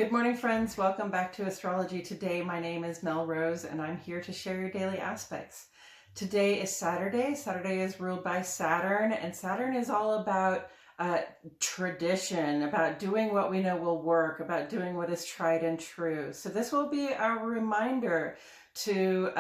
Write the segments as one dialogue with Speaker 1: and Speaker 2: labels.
Speaker 1: Good morning, friends. Welcome back to Astrology Today. My name is Mel Rose, and I'm here to share your daily aspects. Today is Saturday. Saturday is ruled by Saturn, and Saturn is all about tradition, about doing what we know will work, about doing what is tried and true. So this will be our reminder to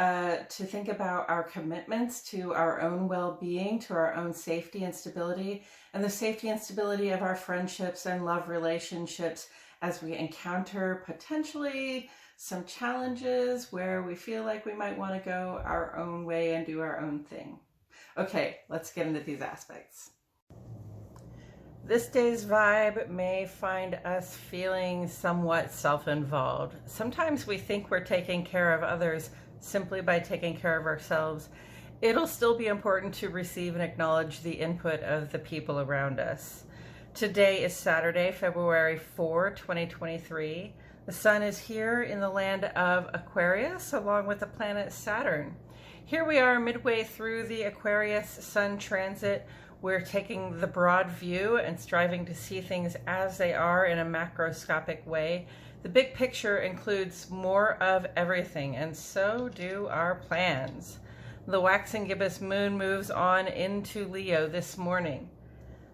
Speaker 1: think about our commitments to our own well-being, to our own safety and stability, and the safety and stability of our friendships and love relationships as we encounter potentially some challenges where we feel like we might want to go our own way and do our own thing. Okay, let's get into these aspects. This day's vibe may find us feeling somewhat self-involved. Sometimes we think we're taking care of others simply by taking care of ourselves. It'll still be important to receive and acknowledge the input of the people around us. Today is Saturday, February 4, 2023. The sun is here in the land of Aquarius along with the planet Saturn. Here we are midway through the Aquarius sun transit. We're taking the broad view and striving to see things as they are in a macroscopic way. The big picture includes more of everything, and so do our plans. The waxing gibbous moon moves on into Leo this morning.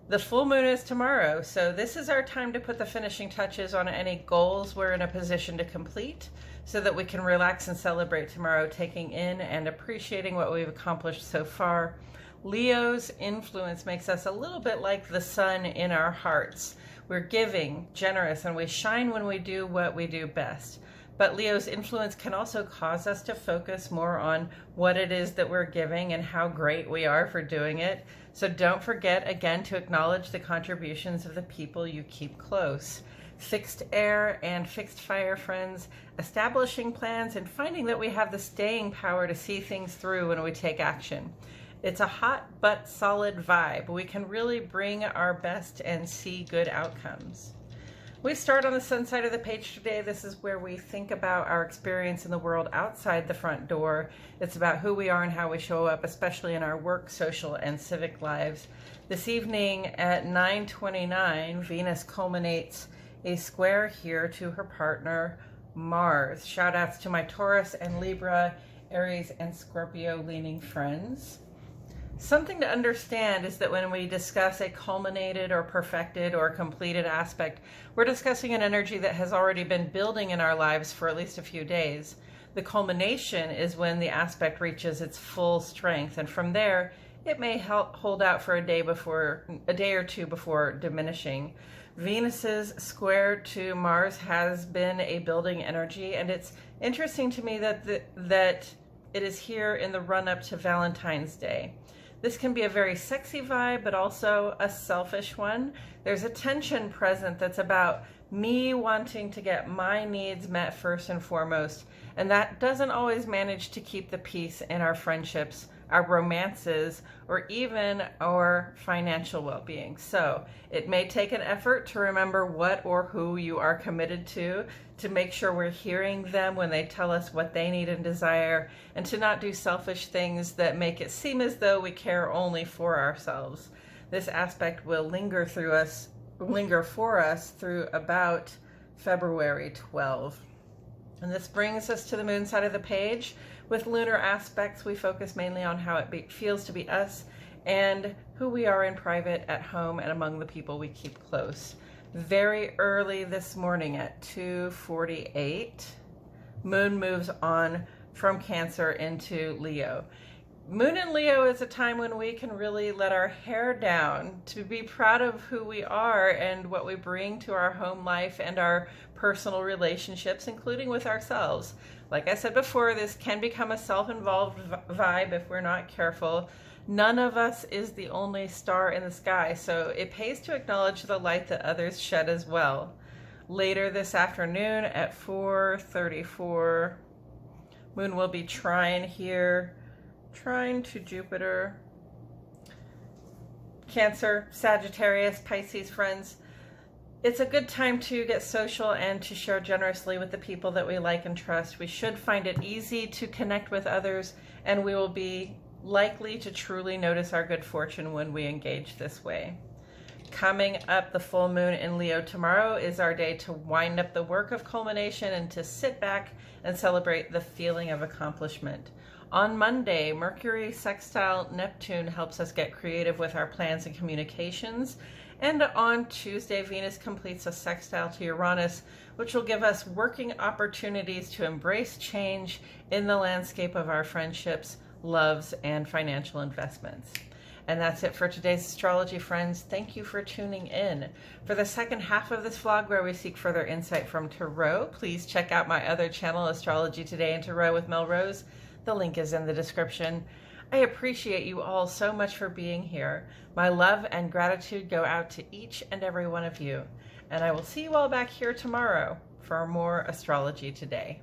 Speaker 1: The full moon is tomorrow, so this is our time to put the finishing touches on any goals we're in a position to complete so that we can relax and celebrate tomorrow, taking in and appreciating what we've accomplished so far. Leo's influence makes us a little bit like the sun in our hearts. We're giving, generous, and we shine when we do what we do best. But Leo's influence can also cause us to focus more on what it is that we're giving and how great we are for doing it. So don't forget, again, to acknowledge the contributions of the people you keep close. Fixed air and fixed fire friends, establishing plans and finding that we have the staying power to see things through when we take action. It's a hot but solid vibe. We can really bring our best and see good outcomes. We start on the sun side of the page today. This is where we think about our experience in the world outside the front door. It's about who we are and how we show up, especially in our work, social, and civic lives. This evening at 9:29, Venus culminates a square here to her partner, Mars. Shout outs to my Taurus and Libra, Aries, and Scorpio leaning friends. Something to understand is that when we discuss a culminated or perfected or completed aspect, we're discussing an energy that has already been building in our lives for at least a few days. The culmination is when the aspect reaches its full strength, and from there, it may hold out for a day or two before diminishing. Venus's square to Mars has been a building energy, and it's interesting to me that it is here in the run-up to Valentine's Day. This can be a very sexy vibe, but also a selfish one. There's a tension present that's about me wanting to get my needs met first and foremost, and that doesn't always manage to keep the peace in our friendships, our romances, or even our financial well-being. So it may take an effort to remember what or who you are committed to make sure we're hearing them when they tell us what they need and desire, and to not do selfish things that make it seem as though we care only for ourselves. This aspect will linger for us through about February 12. And this brings us to the moon side of the page. With lunar aspects, we focus mainly on how it feels to be us and who we are in private, at home, and among the people we keep close. Very early this morning at 2:48, moon moves on from Cancer into Leo. Moon in Leo is a time when we can really let our hair down, to be proud of who we are and what we bring to our home life and our personal relationships, including with ourselves. Like I said before, this can become a self-involved vibe if we're not careful. None of us is the only star in the sky, so it pays to acknowledge the light that others shed as well. Later this afternoon at 4:34, moon will be trine here, trine to Jupiter. Cancer, Sagittarius, Pisces friends, it's a good time to get social and to share generously with the people that we like and trust. We should find it easy to connect with others, and we will be likely to truly notice our good fortune when we engage this way. Coming up, the full moon in Leo tomorrow is our day to wind up the work of culmination and to sit back and celebrate the feeling of accomplishment. On Monday, Mercury sextile Neptune helps us get creative with our plans and communications. And on Tuesday, Venus completes a sextile to Uranus, which will give us working opportunities to embrace change in the landscape of our friendships, loves, and financial investments. And that's it for today's astrology, friends. Thank you for tuning in. For the second half of this vlog, where we seek further insight from Tarot, please check out my other channel, Astrology Today and Tarot with Mel Rose. The link is in the description. I appreciate you all so much for being here. My love and gratitude go out to each and every one of you. And I will see you all back here tomorrow for more Astrology Today.